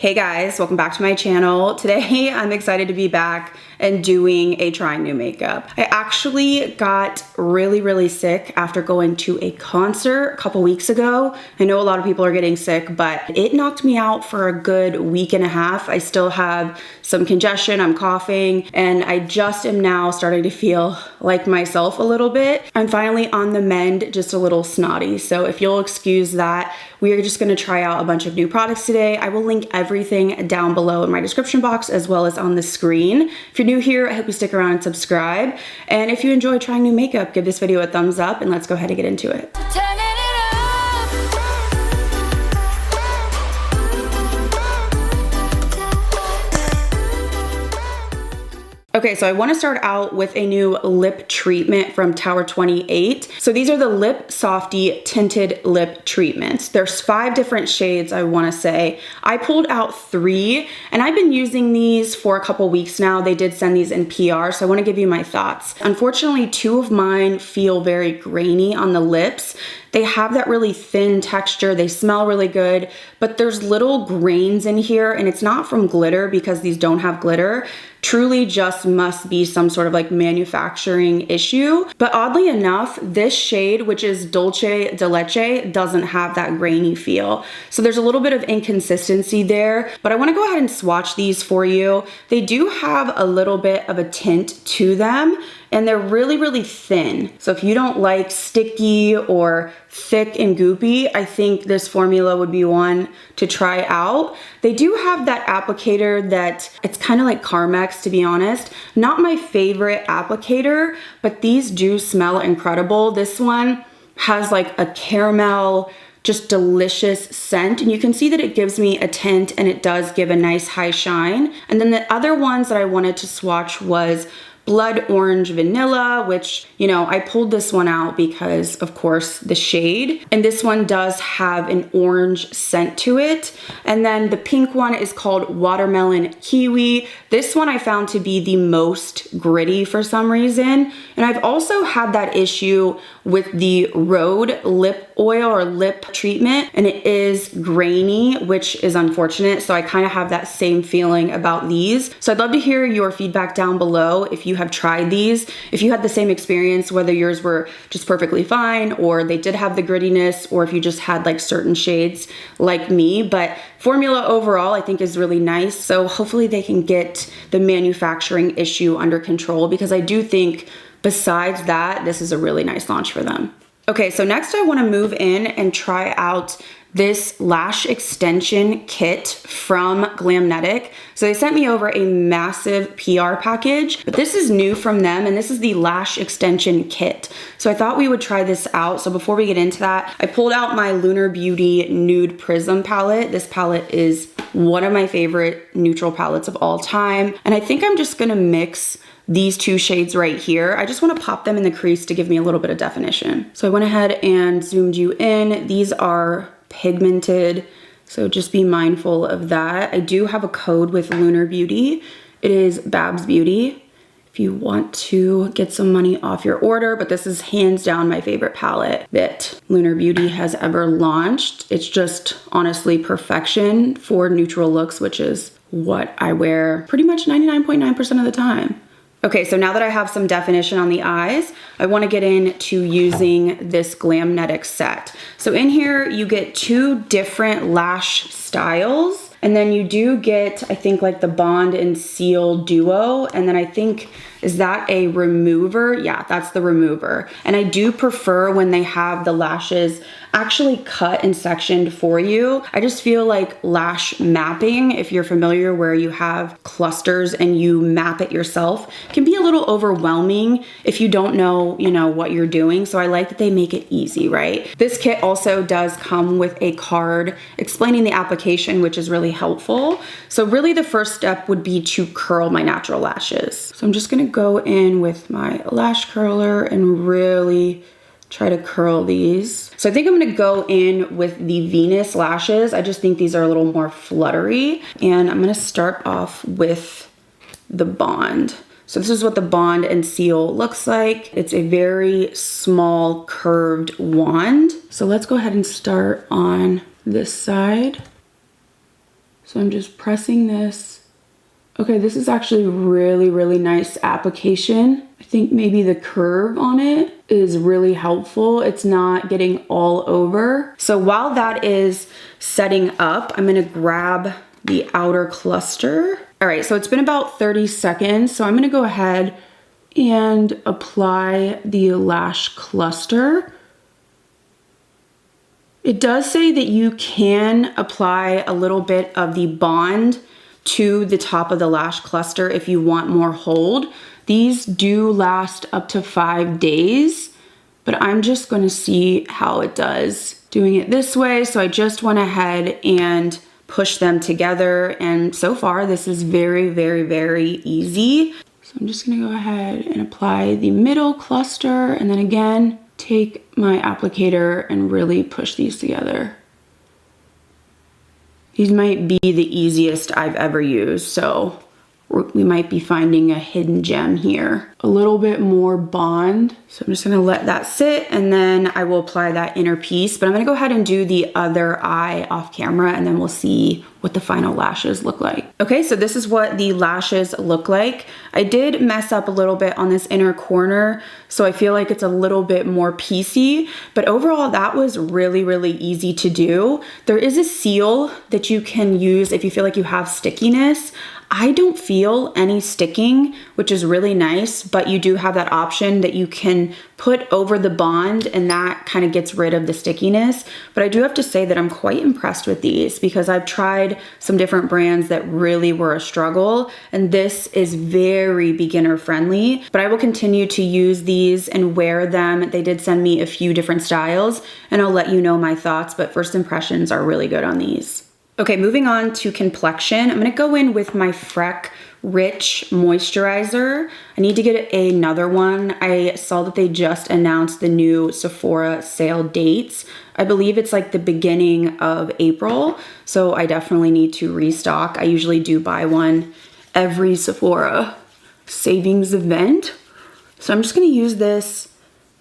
Hey guys, welcome back to my channel. Today I'm excited to be back and doing a trying new makeup. I actually got really sick after going to a concert a couple weeks ago. I know a lot of people are getting sick, but it knocked me out for a good week and a half. I still have some congestion, I'm coughing, and I just am now starting to feel like myself a little bit. I'm finally on the mend, just a little snotty. So if you'll excuse that, we are just gonna try out a bunch of new products today. I will link everything down below in my description box as well as on the screen. If you're new here, I hope you stick around and subscribe. And if you enjoy trying new makeup, give this video a thumbs up and let's go ahead and get into it. Okay, so I want to start out with a new lip treatment from Tower 28. So these are the Lip Softy Tinted Lip Treatments. There's 5 different shades, I want to say. I pulled out 3, and I've been using these for a couple weeks now. They did send these in PR, so I want to give you my thoughts. Unfortunately, 2 of mine feel very grainy on the lips. They have that really thin texture, they smell really good, but there's little grains in here, and it's not from glitter because these don't have glitter. Truly just must be some sort of like manufacturing issue. But oddly enough, this shade, which is Dolce de Leche, doesn't have that grainy feel. So there's a little bit of inconsistency there, but I wanna go ahead and swatch these for you. They do have a little bit of a tint to them, and they're really thin. So if you don't like sticky or thick and goopy, I think this formula would be one to try out. They do have that applicator that it's kind of like Carmex, to be honest. Not my favorite applicator, but these do smell incredible. This one has like a caramel, just delicious scent, and you can see that it gives me a tint and it does give a nice high shine. And then the other ones that I wanted to swatch was Blood Orange Vanilla, which, you know, I pulled this one out because, of course, the shade. And this one does have an orange scent to it. And then the pink one is called Watermelon Kiwi. This one I found to be the most gritty for some reason. And I've also had that issue with the Rhode lip oil or lip treatment, and it is grainy, which is unfortunate. So I kind of have that same feeling about these. So I'd love to hear your feedback down below if you have tried these, if you had the same experience, whether yours were just perfectly fine or they did have the grittiness, or if you just had like certain shades like me. But formula overall I think is really nice. So hopefully they can get the manufacturing issue under control, because I do think besides that, this is a really nice launch for them. Okay, so next I want to move in and try out this lash extension kit from Glamnetic. So they sent me over a massive PR package, but this is new from them, and this is the lash extension kit. So I thought we would try this out. So before we get into that, I pulled out my Lunar Beauty Nude Prism palette. This palette is one of my favorite neutral palettes of all time. And I think I'm just gonna mix these 2 shades right here. I just want to pop them in the crease to give me a little bit of definition. So I went ahead and zoomed you in. These are pigmented, so just be mindful of that. I do have a code with Lunar Beauty. It is BabsBeauty if you want to get some money off your order, but this is hands down my favorite palette that Lunar Beauty has ever launched. It's just honestly perfection for neutral looks, which is what I wear pretty much 99.9% of the time. Okay, so now that I have some definition on the eyes, I wanna get into using this Glamnetic set. So in here, you get 2 different lash styles, and then you do get, I think, like the Bond and Seal Duo, and then I think, is that a remover? Yeah, that's the remover. And I do prefer when they have the lashes actually cut and sectioned for you. I just feel like lash mapping, if you're familiar, where you have clusters and you map it yourself, can be a little overwhelming if you don't know, you know, what you're doing. So I like that they make it easy, right? This kit also does come with a card explaining the application, which is really helpful. So really the first step would be to curl my natural lashes. So I'm just gonna go in with my lash curler and really try to curl these. So I think I'm gonna go in with the Venus lashes. I just think these are a little more fluttery. And I'm gonna start off with the Bond. So this is what the Bond and Seal looks like. It's a very small curved wand. So let's go ahead and start on this side. So I'm just pressing this. Okay, this is actually really, really nice application. I think maybe the curve on it is really helpful. It's not getting all over. So while that is setting up, I'm gonna grab the outer cluster. All right, so it's been about 30 seconds. So I'm gonna go ahead and apply the lash cluster. It does say that you can apply a little bit of the bond to the top of the lash cluster if you want more hold. These do last up to 5 days, but I'm just gonna see how it does doing it this way. So I just went ahead and pushed them together, and so far this is very, very, very easy. So I'm just gonna go ahead and apply the middle cluster, and then again, take my applicator and really push these together. These might be the easiest I've ever used, so we might be finding a hidden gem here. A little bit more bond. So I'm just gonna let that sit, and then I will apply that inner piece, but I'm gonna go ahead and do the other eye off camera, and then we'll see what the final lashes look like. Okay, so this is what the lashes look like. I did mess up a little bit on this inner corner, so I feel like it's a little bit more piecey, but overall that was really, really easy to do. There is a seal that you can use if you feel like you have stickiness. I don't feel any sticking, which is really nice, but you do have that option that you can put over the bond, and that kind of gets rid of the stickiness. But I do have to say that I'm quite impressed with these because I've tried some different brands that really were a struggle, and this is very beginner friendly, but I will continue to use these and wear them. They did send me a few different styles, and I'll let you know my thoughts, but first impressions are really good on these. Okay, moving on to complexion. I'm gonna go in with my Freck Rich Moisturizer. I need to get another one. I saw that they just announced the new Sephora sale dates. I believe it's like the beginning of April, so I definitely need to restock. I usually do buy one every Sephora savings event. So I'm just gonna use this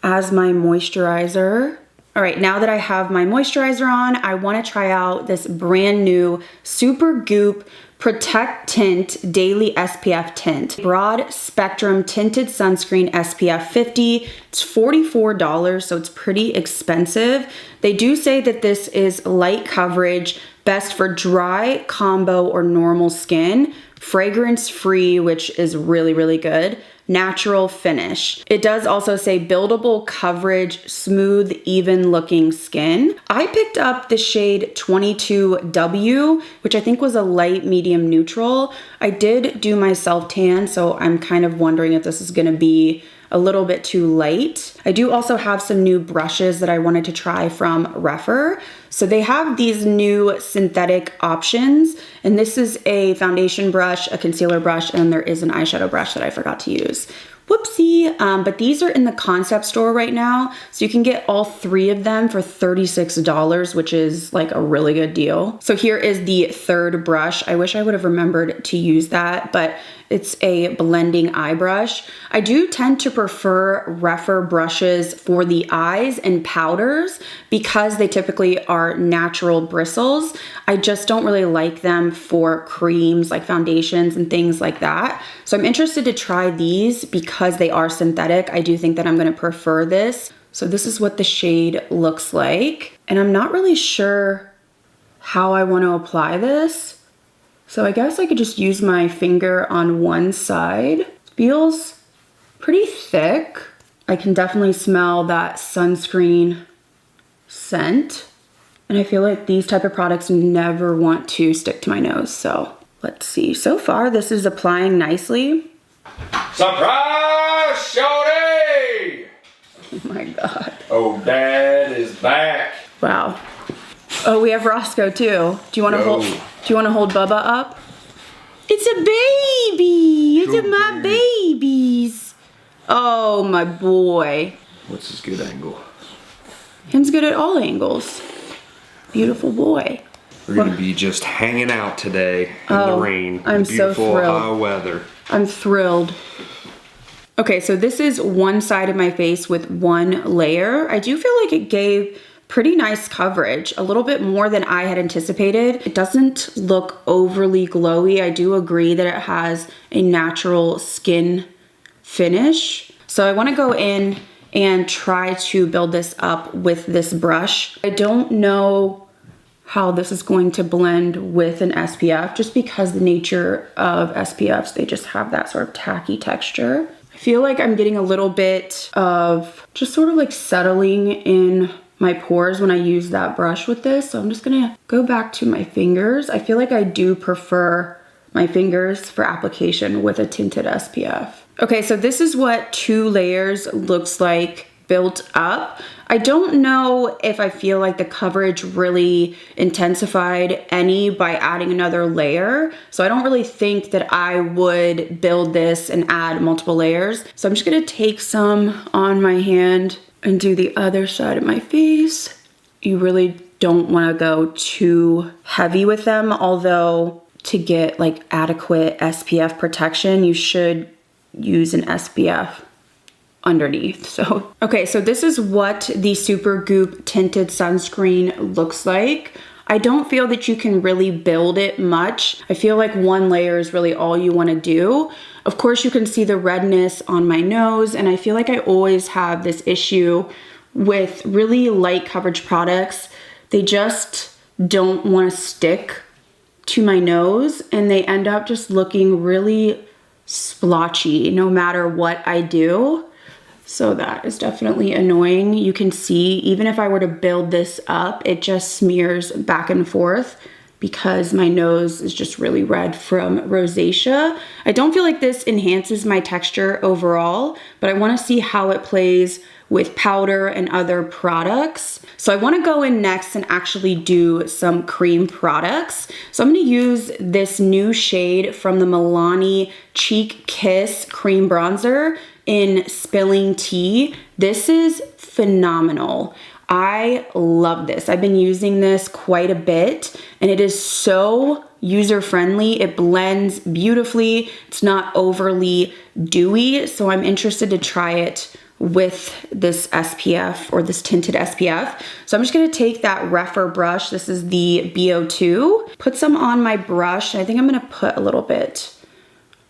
as my moisturizer. All right, now that I have my moisturizer on, I wanna try out this brand new Super Goop Protect Tint Daily SPF Tint. Broad Spectrum Tinted Sunscreen SPF 50. It's $44, so it's pretty expensive. They do say that this is light coverage, best for dry, combo, or normal skin. Fragrance free, which is really, really good. Natural finish. It does also say buildable coverage, smooth, even looking skin. I picked up the shade 22W, which I think was a light medium neutral. I did do my self tan, so I'm kind of wondering if this is gonna be a little bit too light. I do also have some new brushes that I wanted to try from Refer. So they have these new synthetic options, and this is a foundation brush, a concealer brush, and there is an eyeshadow brush that I forgot to use. Whoopsie, but these are in the concept store right now, so you can get all 3 of them for $36, which is like a really good deal. So here is the third brush. I wish I would have remembered to use that, but it's a blending eye brush. I do tend to prefer Refer brushes for the eyes and powders because they typically are natural bristles. I just don't really like them for creams like foundations and things like that. So I'm interested to try these because they are synthetic. I do think that I'm gonna prefer this. So this is what the shade looks like. And I'm not really sure how I wanna apply this. So I guess I could just use my finger on one side. It feels pretty thick. I can definitely smell that sunscreen scent. And I feel like these type of products never want to stick to my nose. So let's see. So far, this is applying nicely. Surprise, shorty! Oh my God. Oh, Dad is back. Wow. Oh, we have Roscoe too. Do you want to hold Bubba up? It's a baby. It's my babies. Oh, my boy. What's his good angle? Him's good at all angles. Beautiful boy. We're gonna be just hanging out today in the rain. I'm so beautiful thrilled. Ohio weather. I'm thrilled. Okay, so this is one side of my face with one layer. I do feel like it gave pretty nice coverage, a little bit more than I had anticipated. It doesn't look overly glowy. I do agree that it has a natural skin finish. So I want to go in and try to build this up with this brush. I don't know how this is going to blend with an SPF, just because the nature of SPFs, they just have that sort of tacky texture. I feel like I'm getting a little bit of just sort of like settling in my pores when I use that brush with this. So I'm just gonna go back to my fingers. I feel like I do prefer my fingers for application with a tinted SPF. Okay, so this is what 2 layers looks like built up. I don't know if I feel like the coverage really intensified any by adding another layer. So I don't really think that I would build this and add multiple layers. So I'm just gonna take some on my hand and do the other side of my face. You really don't wanna go too heavy with them, although to get like adequate SPF protection, you should use an SPF underneath. So, okay, so this is what the Super Goop tinted sunscreen looks like. I don't feel that you can really build it much. I feel like 1 layer is really all you want to do. Of course, you can see the redness on my nose, and I feel like I always have this issue with really light coverage products. They just don't want to stick to my nose, and they end up just looking really splotchy no matter what I do. So that is definitely annoying. You can see, even if I were to build this up, it just smears back and forth because my nose is just really red from rosacea. I don't feel like this enhances my texture overall, but I want to see how it plays with powder and other products. So I want to go in next and actually do some cream products. So I'm going to use this new shade from the Milani Cheek Kiss Cream Bronzer in Spilling Tea. This is phenomenal. I love this. I've been using this quite a bit, and it is so user-friendly. It blends beautifully. It's not overly dewy, so I'm interested to try it with this SPF, or this tinted SPF. So I'm just gonna take that Refer brush. This is the BO2. Put some on my brush. I think I'm gonna put a little bit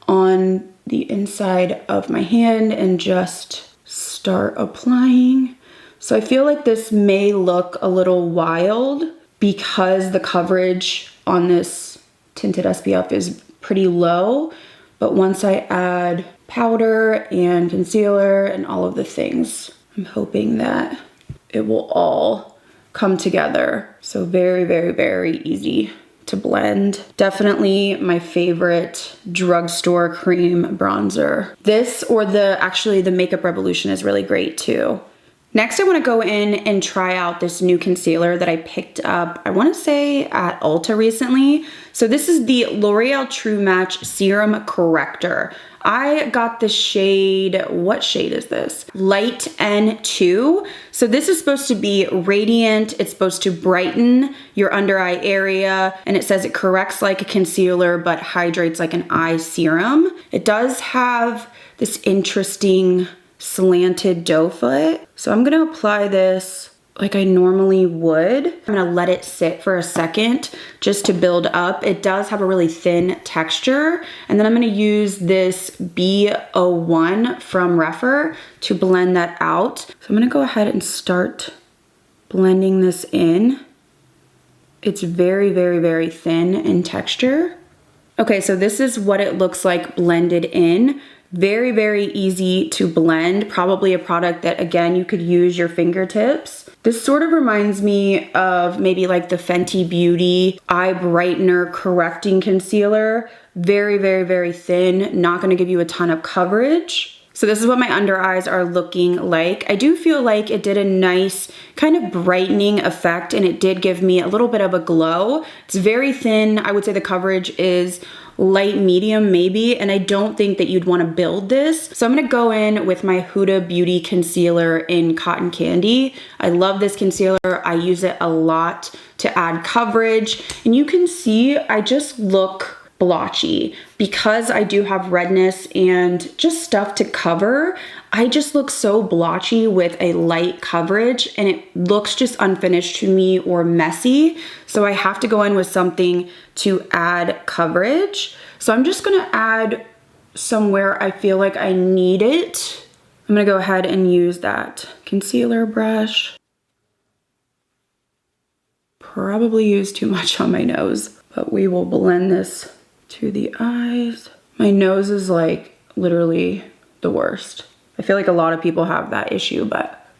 on the inside of my hand and just start applying. So I feel like this may look a little wild because the coverage on this tinted SPF is pretty low, but once I add powder and concealer and all of the things, I'm hoping that it will all come together. So very, very, very easy to blend. Definitely my favorite drugstore cream bronzer. This, or actually the Makeup Revolution, is really great too. Next, I want to go in and try out this new concealer that I picked up, I want to say at Ulta recently. So this is the L'Oreal True Match Serum Corrector. I got the shade, what shade is this? Light N2. So this is supposed to be radiant. It's supposed to brighten your under eye area. And it says it corrects like a concealer, but hydrates like an eye serum. It does have this interesting slanted doe foot. So I'm gonna apply this like I normally would. I'm gonna let it sit for a second just to build up. It does have a really thin texture. And then I'm gonna use this B01 from Refer to blend that out. So I'm gonna go ahead and start blending this in. It's very, very, very thin in texture. Okay, so this is what it looks like blended in. Very, very easy to blend. Probably a product that, again, you could use your fingertips. This sort of reminds me of maybe like the Fenty Beauty Eye Brightener Correcting Concealer. Very, very, very thin. Not gonna give you a ton of coverage. So this is what my under eyes are looking like. I do feel like it did a nice kind of brightening effect, and it did give me a little bit of a glow. It's very thin. I would say the coverage is light medium maybe, and I don't think that you'd want to build this. So I'm going to go in with my Huda Beauty concealer in Cotton Candy. I love this concealer. I use it a lot to add coverage, and you can see I just look blotchy. Because I do have redness and just stuff to cover, I just look so blotchy with a light coverage, and it looks just unfinished to me or messy. So I have to go in with something to add coverage. So I'm just gonna add somewhere I feel like I need it. I'm gonna go ahead and use that concealer brush. Probably use too much on my nose, but we will blend this to the eyes. My nose is like literally the worst. I feel like a lot of people have that issue,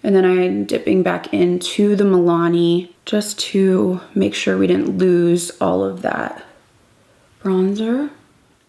and then I'm dipping back into the Milani just to make sure we didn't lose all of that bronzer.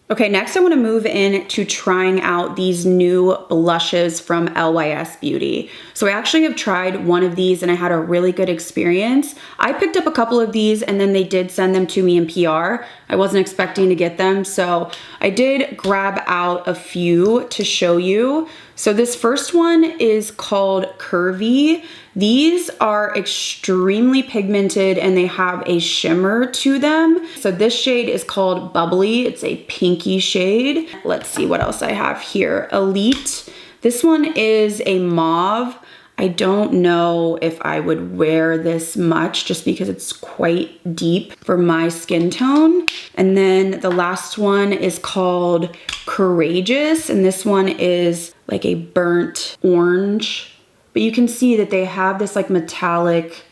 Okay, next I want to move in to trying out these new blushes from LYS Beauty. So I actually have tried one of these and I had a really good experience. I picked up a couple of these and then they did send them to me in PR. I wasn't expecting to get them, so I did grab out a few to show you. So this first one is called Curvy. These are extremely pigmented and they have a shimmer to them. So this shade is called Bubbly. It's a pinky shade. Let's see what else I have here. Elite. This one is a mauve. I don't know if I would wear this much just because it's quite deep for my skin tone. And then the last one is called Courageous, and this one is like a burnt orange. But you can see that they have this like metallic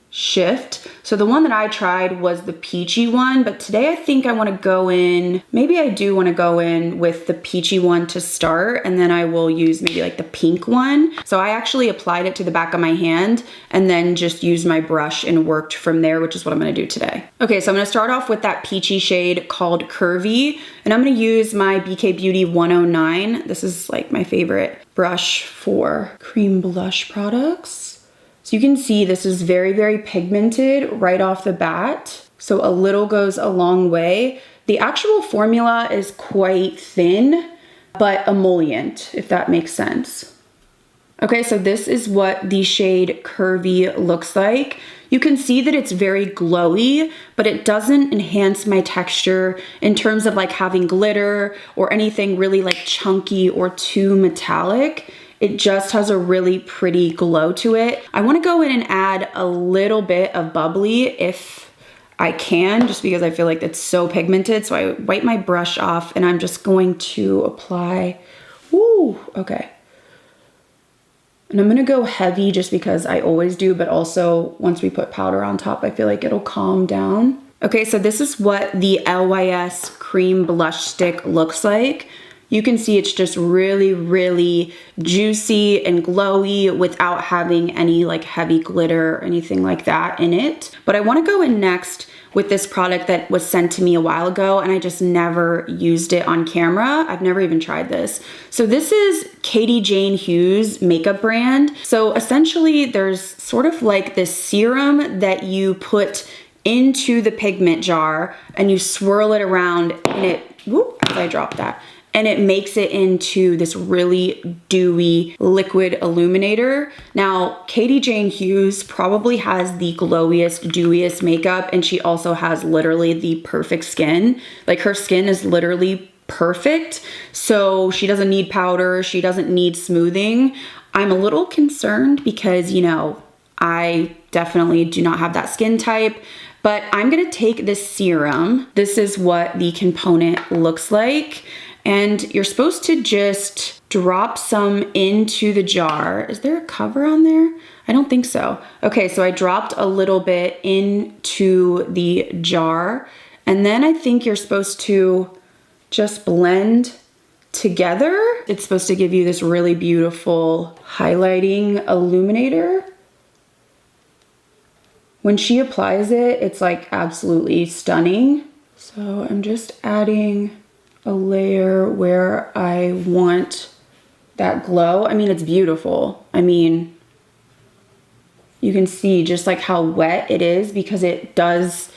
shift. So the one that I tried was the peachy one, but today I think I want to go in, maybe I do want to go in with the peachy one to start, and then I will use maybe like the pink one. So I actually applied it to the back of my hand and then just used my brush and worked from there, which is what I'm going to do today. Okay, so I'm going to start off with that peachy shade called Curvy, and I'm going to use my BK Beauty 109. This is like my favorite brush for cream blush products. So you can see this is very, very pigmented right off the bat. So a little goes a long way. The actual formula is quite thin, but emollient, if that makes sense. Okay, so this is what the shade Curvy looks like. You can see that it's very glowy, but it doesn't enhance my texture in terms of like having glitter or anything really like chunky or too metallic. It just has a really pretty glow to it. I want to go in and add a little bit of Bubbly if I can, just because I feel like it's so pigmented. So I wipe my brush off and I'm just going to apply, okay. And I'm gonna go heavy just because I always do, but also once we put powder on top, I feel like it'll calm down. Okay, so this is what the LYS cream blush stick looks like. You can see it's just really, really juicy and glowy without having any like heavy glitter or anything like that in it. But I wanna go in next with this product that was sent to me a while ago and I just never used it on camera. I've never even tried this. So this is Katie Jane Hughes makeup brand. So essentially there's sort of like this serum that you put into the pigment jar and you swirl it around and it, as I dropped that, and it makes it into this really dewy liquid illuminator. Now, Katie Jane Hughes probably has the glowiest, dewiest makeup, and she also has literally the perfect skin. Like her skin is literally perfect, so she doesn't need powder, she doesn't need smoothing. I'm a little concerned because, you know, I definitely do not have that skin type, but I'm gonna take this serum. This is what the component looks like. And you're supposed to just drop some into the jar. Is there a cover on there? I don't think so. Okay, so I dropped a little bit into the jar. And then I think you're supposed to just blend together. It's supposed to give you this really beautiful highlighting illuminator. When she applies it, it's like absolutely stunning. So I'm just adding a layer where I want that glow. I mean, it's beautiful. I mean, you can see just like how wet it is because it does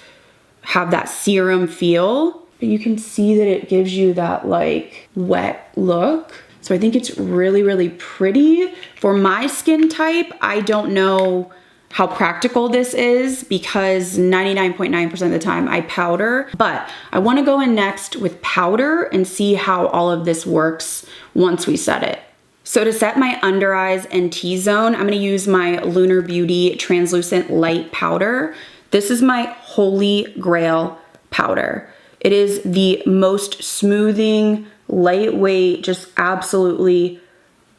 have that serum feel, but you can see that it gives you that like wet look. So I think it's really, really pretty. For my skin type, I don't know how practical this is because 99.9% of the time I powder, but I wanna go in next with powder and see how all of this works once we set it. So to set my under eyes and T-zone, I'm gonna use my Lunar Beauty Translucent Light Powder. This is my holy grail powder. It is the most smoothing, lightweight, just absolutely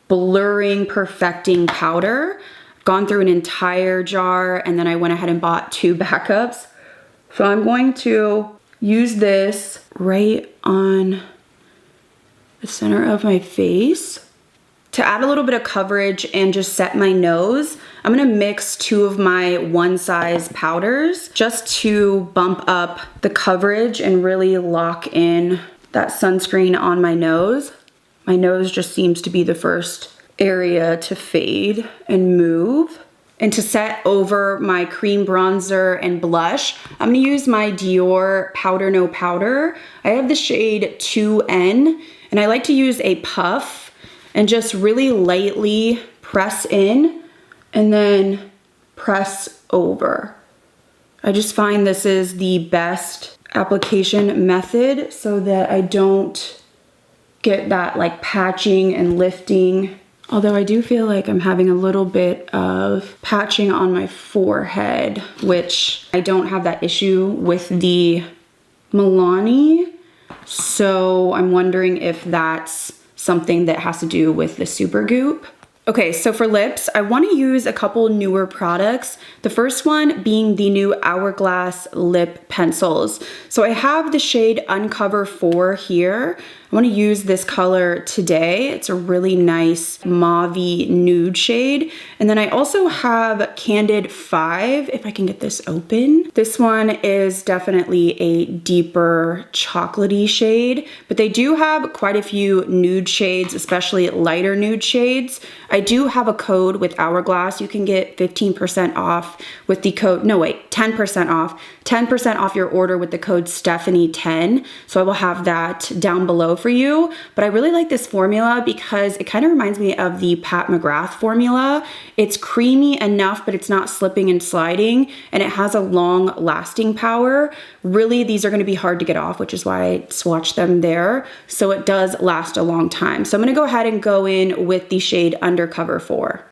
blurring, perfecting powder. Gone through an entire jar and then I went ahead and bought 2 backups. So I'm going to use this right on the center of my face. To add a little bit of coverage and just set my nose, I'm gonna mix 2 of my one size powders just to bump up the coverage and really lock in that sunscreen on my nose. My nose just seems to be the first area to fade and move. And to set over my cream bronzer and blush, I'm gonna use my Dior Powder No Powder. I have the shade 2N, and I like to use a puff and just really lightly press in and then press over. I just find this is the best application method so that I don't get that like patching and lifting. Although I do feel like I'm having a little bit of patching on my forehead, which I don't have that issue with the Milani. So I'm wondering if that's something that has to do with the Supergoop. Okay, so for lips, I want to use a couple newer products. The first one being the new Hourglass lip pencils. So I have the shade Uncover 4 here. I want to use this color today. It's a really nice mauvey nude shade. And then I also have Candid 5, if I can get this open. This one is definitely a deeper chocolatey shade, but they do have quite a few nude shades, especially lighter nude shades. I do have a code with Hourglass. You can get 15% off with the code, 10% off. 10% off your order with the code Stephanie10. So I will have that down below for you. But I really like this formula because it kind of reminds me of the Pat McGrath formula. It's creamy enough, but it's not slipping and sliding, and it has a long lasting power. Really, these are gonna be hard to get off, which is why I swatched them there. So it does last a long time. So I'm gonna go ahead and go in with the shade Undercover 4.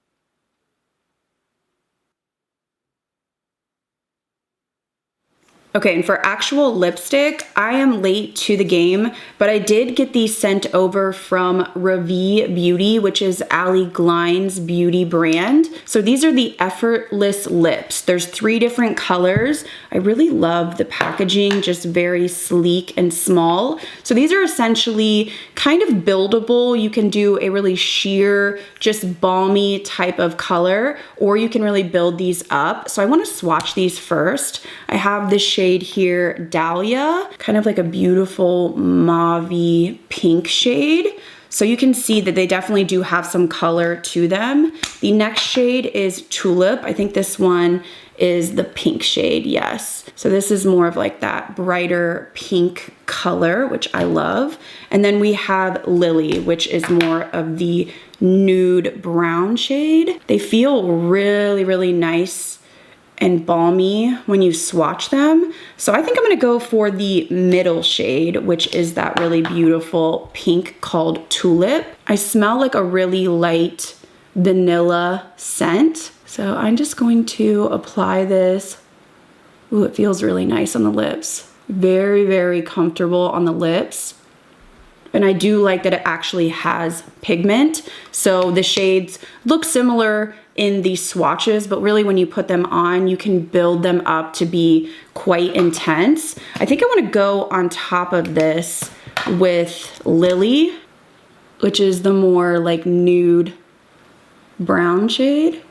Okay, and for actual lipstick, I am late to the game, but I did get these sent over from BabsBeauty, which is Ali Glein's beauty brand. So these are the Effortless Lips. There's 3 different colors. I really love the packaging, just very sleek and small. So these are essentially kind of buildable. You can do a really sheer, just balmy type of color, or you can really build these up. So I wanna swatch these first. I have this shade here, Dahlia, kind of like a beautiful mauvey pink shade. So you can see that they definitely do have some color to them. The next shade is Tulip. I think this one is the pink shade, yes. So this is more of like that brighter pink color, which I love. And then we have Lily, which is more of the nude brown shade. They feel really, really nice and balmy when you swatch them. So I think I'm gonna go for the middle shade, which is that really beautiful pink called Tulip. I smell like a really light vanilla scent. So I'm just going to apply this. Ooh, it feels really nice on the lips. Very, very comfortable on the lips. And I do like that it actually has pigment. So the shades look similar in the swatches, but really when you put them on, you can build them up to be quite intense. I think I wanna go on top of this with Lily, which is the more like nude brown shade.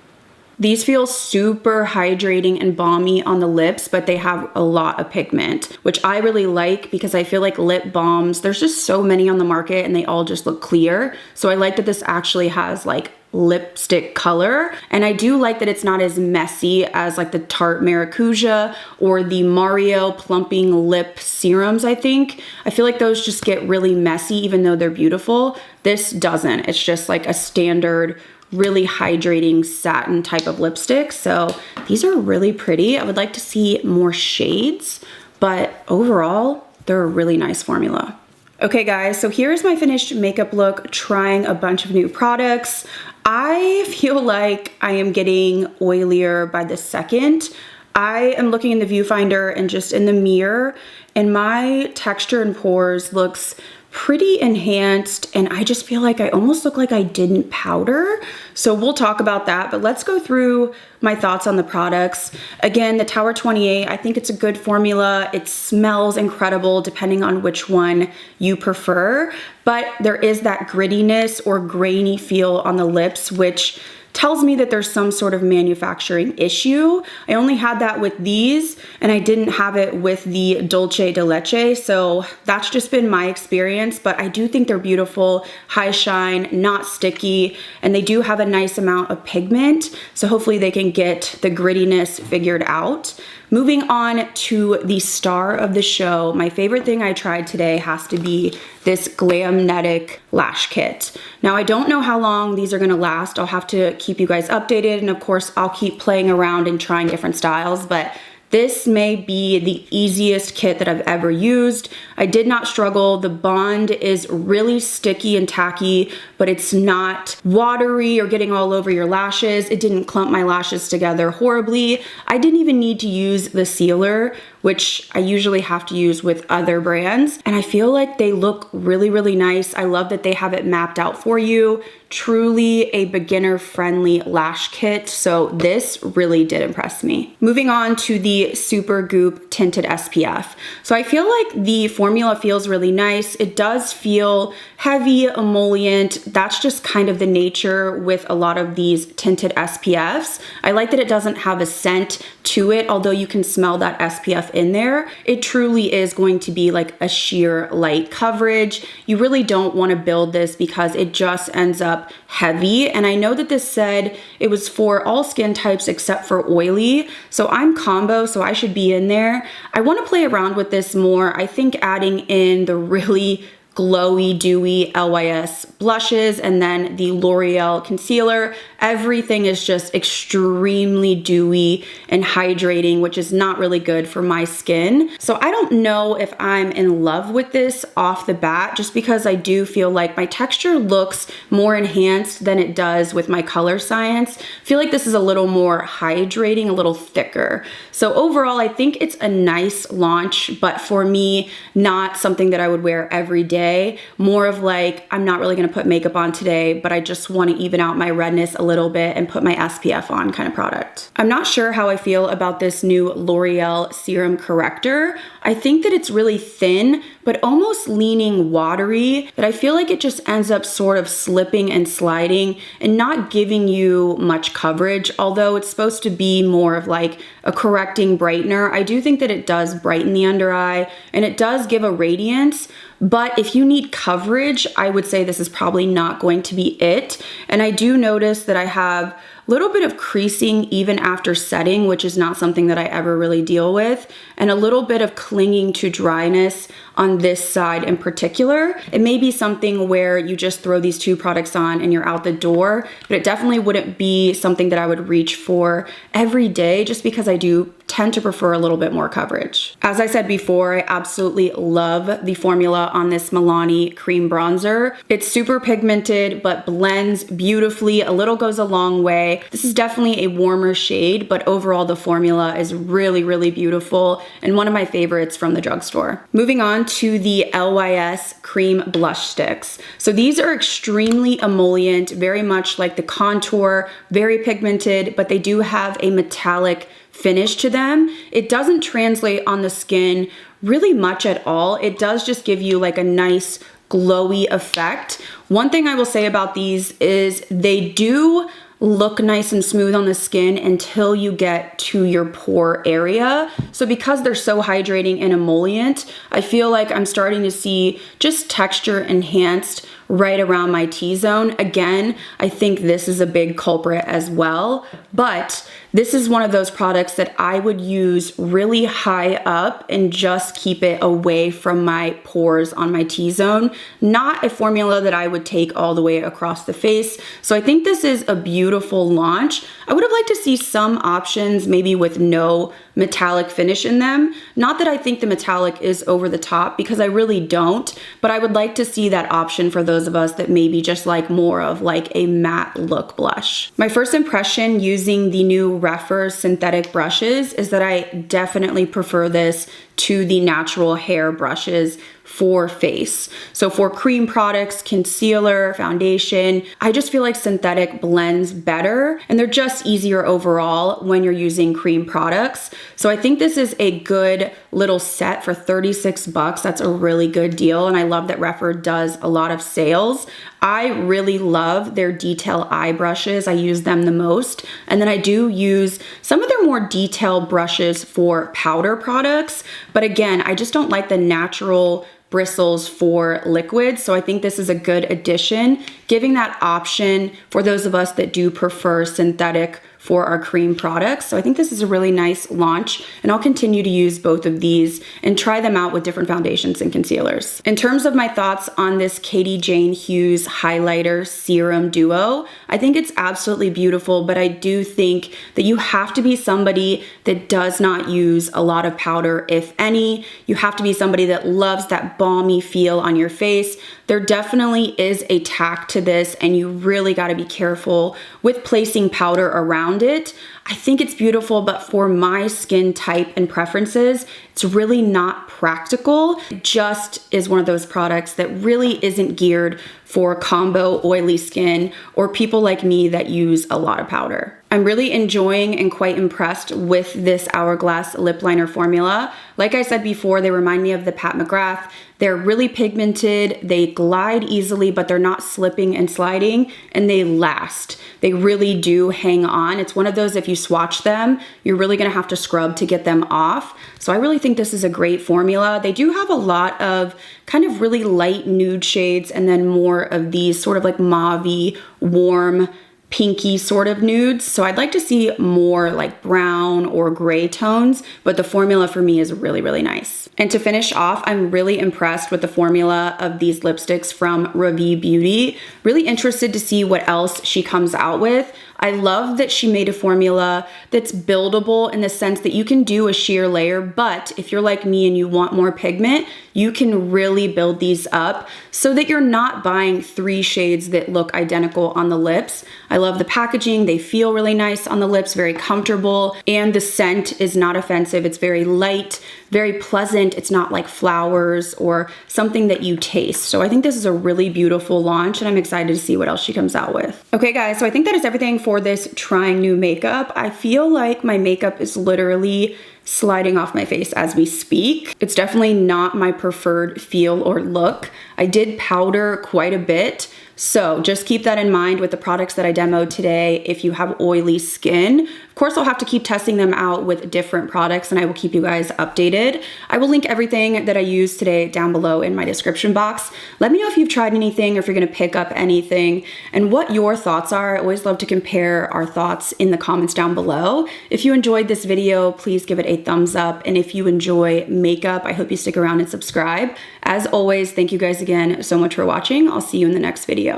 These feel super hydrating and balmy on the lips, but they have a lot of pigment, which I really like because I feel like lip balms, there's just so many on the market and they all just look clear. So I like that this actually has like lipstick color. And I do like that it's not as messy as like the Tarte Maracuja or the Mario Plumping Lip Serums, I think. I feel like those just get really messy even though they're beautiful. This doesn't. It's just like a standard, really hydrating satin type of lipstick. So these are really pretty. I would like to see more shades, but overall, they're a really nice formula. Okay guys, so here's my finished makeup look, trying a bunch of new products. I feel like I am getting oilier by the second. I am looking in the viewfinder and just in the mirror, and my texture and pores looks pretty enhanced, and I just feel like I almost look like I didn't powder. So we'll talk about that, but let's go through my thoughts on the products. Again, the Tower 28, I think it's a good formula. It smells incredible depending on which one you prefer, but there is that grittiness or grainy feel on the lips, which tells me that there's some sort of manufacturing issue. I only had that with these, and I didn't have it with the Dulce de Leche, so that's just been my experience, but I do think they're beautiful, high shine, not sticky, and they do have a nice amount of pigment, so hopefully they can get the grittiness figured out. Moving on to the star of the show, my favorite thing I tried today has to be this Glamnetic lash kit. Now, I don't know how long these are gonna last. I'll have to keep you guys updated, and of course, I'll keep playing around and trying different styles, but this may be the easiest kit that I've ever used. I did not struggle. The bond is really sticky and tacky, but it's not watery or getting all over your lashes. It didn't clump my lashes together horribly. I didn't even need to use the sealer, which I usually have to use with other brands. And I feel like they look really, really nice. I love that they have it mapped out for you. Truly a beginner-friendly lash kit. So this really did impress me. Moving on to the Super Goop Tinted SPF. So I feel like the formula feels really nice. It does feel heavy, emollient. That's just kind of the nature with a lot of these tinted SPFs. I like that it doesn't have a scent to it, although you can smell that SPF in there. It truly is going to be like a sheer light coverage. You really don't want to build this because it just ends up heavy. And I know that this said it was for all skin types except for oily. So I'm combo, so I should be in there. I want to play around with this more. I think adding in the really glowy, dewy LYS blushes and then the L'Oreal concealer. Everything is just extremely dewy and hydrating, which is not really good for my skin. So I don't know if I'm in love with this off the bat, just because I do feel like my texture looks more enhanced than it does with my color science. I feel like this is a little more hydrating, a little thicker. So overall, I think it's a nice launch, but for me, not something that I would wear every day. More of like, I'm not really gonna put makeup on today, but I just wanna even out my redness a little bit and put my SPF on kind of product. I'm not sure how I feel about this new L'Oreal Serum Corrector. I think that it's really thin, but almost leaning watery, that I feel like it just ends up sort of slipping and sliding and not giving you much coverage, although it's supposed to be more of like a correcting brightener. I do think that it does brighten the under eye and it does give a radiance, but if you need coverage, I would say this is probably not going to be it. And I do notice that I have a little bit of creasing even after setting, which is not something that I ever really deal with, and a little bit of clinging to dryness on this side in particular. It may be something where you just throw these two products on and you're out the door, but it definitely wouldn't be something that I would reach for every day, just because I do tend to prefer a little bit more coverage. As I said before, I absolutely love the formula on this Milani cream bronzer. It's super pigmented, but blends beautifully. A little goes a long way. This is definitely a warmer shade, but overall the formula is really, really beautiful and one of my favorites from the drugstore. Moving on to the LYS cream blush sticks. So these are extremely emollient, very much like the contour, very pigmented, but they do have a metallic finish to them. It doesn't translate on the skin really much at all. It does just give you like a nice glowy effect. One thing I will say about these is they do look nice and smooth on the skin until you get to your pore area. So because they're so hydrating and emollient, I feel like I'm starting to see just texture enhanced right around my T-zone. Again, I think this is a big culprit as well, but this is one of those products that I would use really high up and just keep it away from my pores on my T-zone. Not a formula that I would take all the way across the face. So I think this is a beautiful launch. I would have liked to see some options maybe with no metallic finish in them. Not that I think the metallic is over the top, because I really don't, but I would like to see that option for those of us that maybe just like more of like a matte look blush. My first impression using the new Refer synthetic brushes is that I definitely prefer this to the natural hair brushes for face. So for cream products, concealer, foundation, I just feel like synthetic blends better and they're just easier overall when you're using cream products. So I think this is a good little set for 36 bucks. That's a really good deal. And I love that Refer does a lot of sales. I really love their detail eye brushes. I use them the most. And then I do use some of their more detailed brushes for powder products. But again, I just don't like the natural bristles for liquids. So I think this is a good addition, giving that option for those of us that do prefer synthetic for our cream products. So I think this is a really nice launch, and I'll continue to use both of these and try them out with different foundations and concealers. In terms of my thoughts on this Katie Jane Hughes highlighter serum duo, I think it's absolutely beautiful, but I do think that you have to be somebody that does not use a lot of powder, if any. You have to be somebody that loves that balmy feel on your face. There definitely is a tack to this, and you really got to be careful with placing powder around it. I think it's beautiful, but for my skin type and preferences, it's really not practical. It just is one of those products that really isn't geared for combo oily skin or people like me that use a lot of powder. I'm really enjoying and quite impressed with this Hourglass lip liner formula. Like I said before, they remind me of the Pat McGrath. They're really pigmented, they glide easily, but they're not slipping and sliding, and they last. They really do hang on. It's one of those, if you swatch them, you're really gonna have to scrub to get them off. So I really think this is a great formula. They do have a lot of kind of really light nude shades and then more of these sort of like mauve-y, warm, pinky sort of nudes. So I'd like to see more like brown or gray tones, but the formula for me is really, really nice. And to finish off, I'm really impressed with the formula of these lipsticks from BabsBeauty. Really interested to see what else she comes out with. I love that she made a formula that's buildable in the sense that you can do a sheer layer, but if you're like me and you want more pigment, you can really build these up so that you're not buying 3 shades that look identical on the lips. I love the packaging. They feel really nice on the lips, very comfortable, and the scent is not offensive. It's very light, very pleasant. It's not like flowers or something that you taste. So I think this is a really beautiful launch, and I'm excited to see what else she comes out with. Okay guys, so I think that is everything for this trying new makeup. I feel like my makeup is literally sliding off my face as we speak. It's definitely not my preferred feel or look. I did powder quite a bit, so just keep that in mind with the products that I demoed today if you have oily skin. Of course, I'll have to keep testing them out with different products and I will keep you guys updated. I will link everything that I used today down below in my description box. Let me know if you've tried anything or if you're gonna pick up anything and what your thoughts are. I always love to compare our thoughts in the comments down below. If you enjoyed this video, please give it a thumbs up. And if you enjoy makeup, I hope you stick around and subscribe. As always, thank you guys again so much for watching. I'll see you in the next video.